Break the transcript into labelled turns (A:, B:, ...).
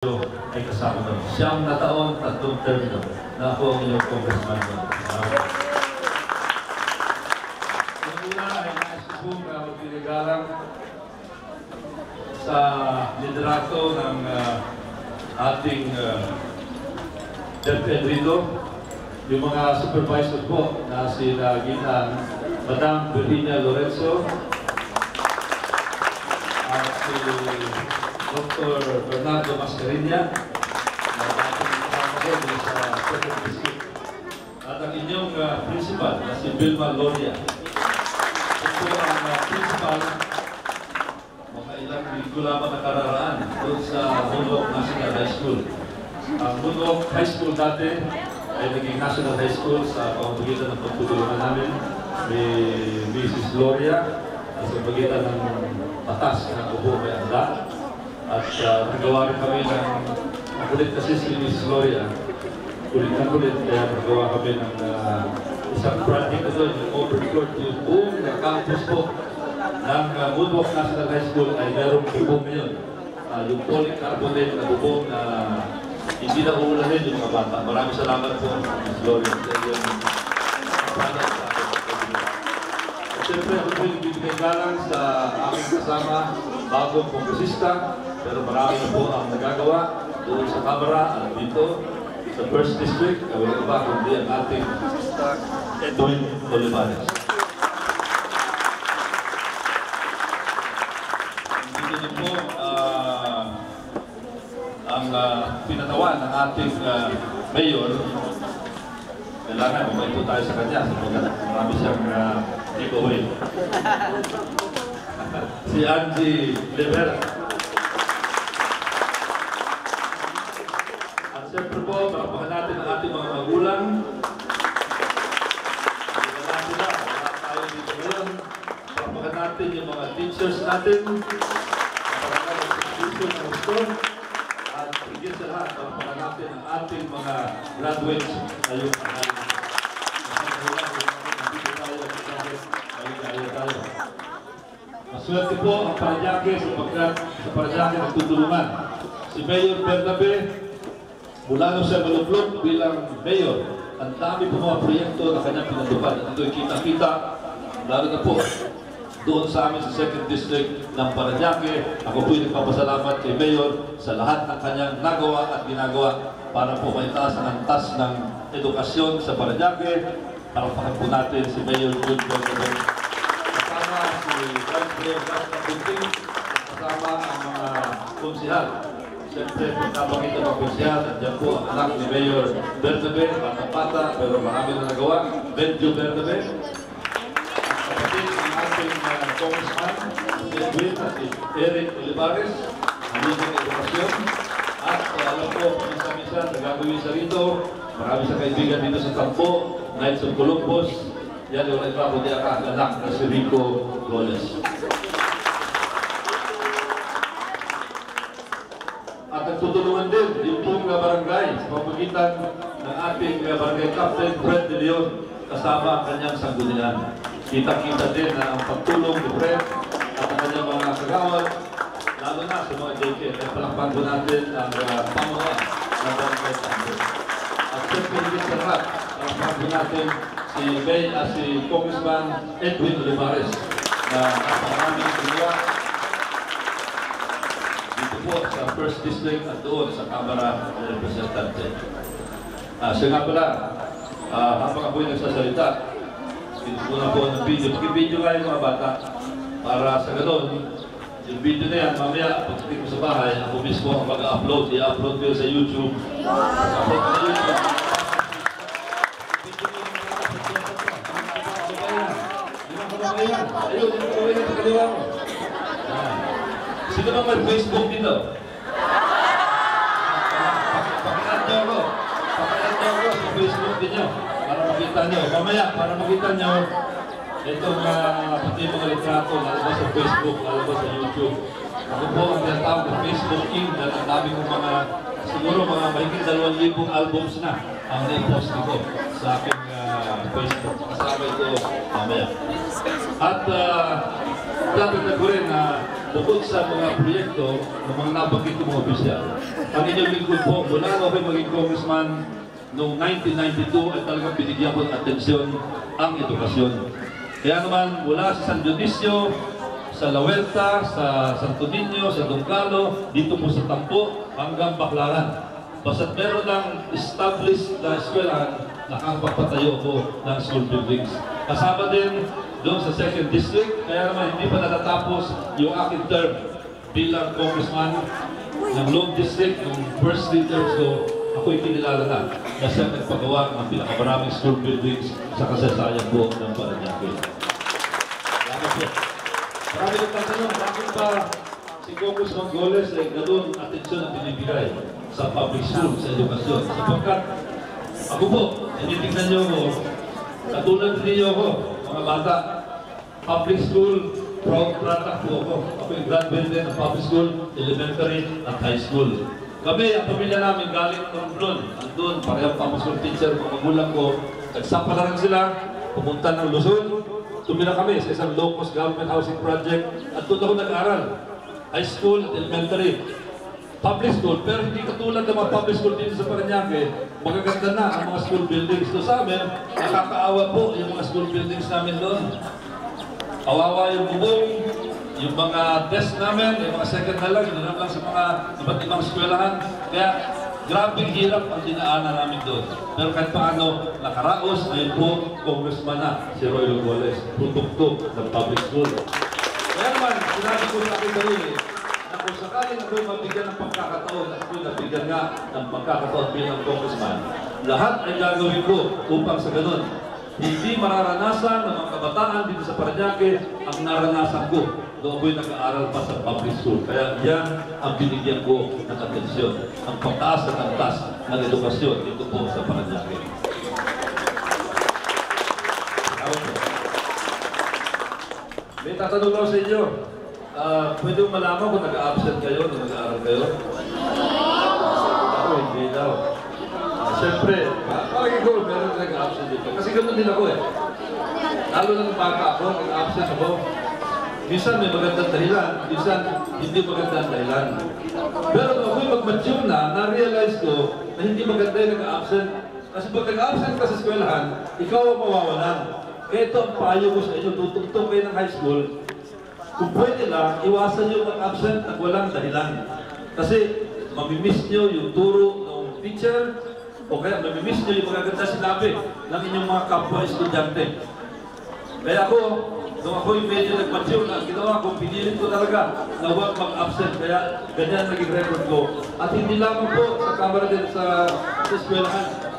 A: ay kasama doon. Siyam na taon, 3 term na ako ang inyong congressman doon. Ang una ay naisipong na magpiligalang sa liderato ng ating Pedrito, yung mga supervisor po na sila Madam Virginia Lorenzo at si Dr. Bernardo Mascarilla na ating kasama sa Second District at ang inyong principal na si Vilma Loria. Ito ang principal mga ilang linggo lamang nakararaan doon sa Moonwalk National High School. Ang Moonwalk High School dati ay naging National High School sa pamamagitan ng pagtutulungan namin ni Mrs. Loria sa pamamagitan ng batas na ubo may anda. At nagawa rin kami ng kulit kasi si Mrs. Loria. Kulit na kulit, kaya nagawa kami ng isang project na doon, yung overflow to yung buong campus po ng Moonwalk National High School ay merong bubong ngayon. Yung polycarbonate na bubong na hindi na uulahin yung mga bata. Maraming salamat po, Mrs. Loria. Siyempre, ako po yung bibigay galang sa aking kasama, bagong kongresista, pero marami na po ang nagagawa doon sa Kamara at dito sa First District. Wala ba kundi ang ating Edwin Olivares. Dito niyo po ang pinatawan ng ating mayor. Kailangan mabait po tayo sa kanya sapagkat marami siyang giveaway. Si Angie Rivera. At siyempre po, parapahan natin ang ating mga magulang. Parapahan natin yung mga teachers natin. Parapahan natin ang teacher na gusto. At higit sa lahat, parapahan natin ang ating mga graduates na yung Maswerte po ang Parañaque sapagkat sa Parañaque nagtutulungan. Si Mayor Bernabe, mula nung siya malublog bilang mayor, ang dami po mga proyekto na kanyang pinatupad. At ito'y kita-kita, lalo na po doon sa amin sa Second District ng Parañaque. Ako po'y nagpapasalamat kay Mayor sa lahat ng kanyang nagawa at ginagawa para po maitaas ang antas ng edukasyon sa Parañaque. Parapahan po natin si Mayor Jun Bernabe. Kasama si Vice Mayor Gaston Bunting, kasama ang mga konsihal. Siyempre, pagkabangit ang mga konsihal, nandiyan po ang anak ni Mayor Bernabe, bata-bata, pero marami na nagawa. Benjo Bernabe. Kapatid ng ating congressman, si Edwin at si Eric Olivares, ang linyang edukasyon. At alam po, minsan-minsan, nagagawin sa rito. Marami sa kaibigan dito sa Tampo, Knights of Columbus. Yan yung iba po di anak na si Rico Goles. At nagtutulungan din yung buong barangay sa pamamagitan ng ating barangay Captain Fred De Leon kasama ang kanyang sanggunian. Kita-kita din na ang pagtulong ni Fred at ang kanyang mga kagawad, lalo na sa mga daycare. Kaya palakpan po natin ang pamuha ng barangay Captain. At siyempre din sa lahat, palakpan po natin si Congressman Edwin Olivares na napakaraming tuloy dito po sa First District at doon sa Kamara ng Representante. Siya nga pala, habang ako'y nagsasalita, pinupunan po ng video. Pag-video nga yung mga bata para sa ganon, yung video na yan, mamaya pagdating ko sa bahay, ako mismo ang mag-upload. I-upload ko sa YouTube. Upload ko sa YouTube. Ayun, yung sa kaliwa mo. Sino bang may Facebook dito? Pakilat niyo ako. Pakilat niyo ako sa Facebook ninyo. Para makita niyo. Mamaya, para makita niyo itong pati mga litrato lalabas sa Facebook, lalabas sa YouTube. Ako po ang tinatawag na Facebook King dahil ang dami kong mga, siguro mga mahigit 2,000 albums na ang na-post ko sa aking Facebook. Kasama ito mamaya. At dapat na ko rin na bukod sa mga proyekto ng mga nabanggit ng mga opisyal, ang inyong lingkod po, mula na ako maging congressman noong 1992 ay talagang binigyan ko ng atensyon ang edukasyon. Kaya naman mula sa San Dionisio, sa La Huerta, sa Santo Niño, sa Dongcalo, dito po sa Tampo, hanggang Baclaran. Basta't meron ng established na eskwelahan, nakapagpatayo ko ng school buildings. Kasama din doon sa 2nd District, kaya naman hindi pa natatapos yung aking term bilang congressman ng Lone District, ng first 3 terms ko, ako'y kinilala na siya nagpagawa ng pinakamaraming school buildings sa kasaysayan po ng Parañaque. Salamat po. Marami nagtatanong, bakit pa si Congressman Goles ay ganoon atensyon ang binibigay sa public school, sa edukasyon? Sapagkat ako po, tinitignan niyo ako, katulad ninyo ako, mga bata, public school, proud product po ako. Ako yung graduate din ng public school, elementary at high school. Kami, ang pamilya namin galing ng Romblon. Andun, parehong public school teacher, mga magulang ko. Nagsapalaran sila, pumunta ng Luzon. Tumira kami sa isang low-cost government housing project at doon ako nag-aral. High school at elementary. Public school, pero hindi katulad ng mga public school dito sa Parañaque, magaganda na ang mga school buildings. So sa amin, nakakaawa po yung mga school buildings namin doon. Kawawa yung bubong, yung mga desk namin, yung mga second na lang, yun lang sa mga iba't ibang eskwelahan. Kaya grabing hirap ang dinaanan namin doon. Pero kahit paano, nakaraos, ngayon po, congressman na si Roy Rogoles, produkto ng public school. Kaya naman, sinabi ko sa aking sarili, na kung sakaling ako'y mabigyan ng pagkakataon at ako'y nabigyan nga ng pagkakataon bilang congressman, lahat ay gagawin ko upang sa ganun. Hindi mararanasan ng mga kabataan dito sa Parañaque ang naranasan ko noong ako'y nag-aaral pa sa public school. Kaya yan ang binigyan ko ng atensyon, ang pagtaas at ang taas ng edukasyon dito po sa Parañaque. May tatanong lang sa inyo. Pwede mo malaman kung nag-absent kayo nung nag-aaral kayo? Ako, hindi daw. Siyempre, parang ikaw, meron nag-absent dito. Kasi ganoon din ako eh. Lalo na nung bata ako, nag-absent ako. Minsan may magandang dahilan, minsan hindi magandang dahilan. Pero nung ako'y mag-mature na-realize ko na hindi maganda yung nag-absent. Kasi pag nag-absent ka sa eskwelahan, ikaw ang mawawalan. Ito ang payo ko sa inyo, tutugtog kayo ng high school. Kung pwede lang, iwasan nyo mag-absent at walang dahilan. Kasi mamimiss nyo yung turo ng teacher, o kaya mamimiss nyo yung magaganda sinabi ng inyong mga kapwa-estudyante. Kaya ako, nung ako'y medyo nag-mature na, ginawa ko, pinilit ko talaga na huwag mag-absent. Kaya ganyan naging record ko. At hindi lamang po sa kamera din sa eskwelahan.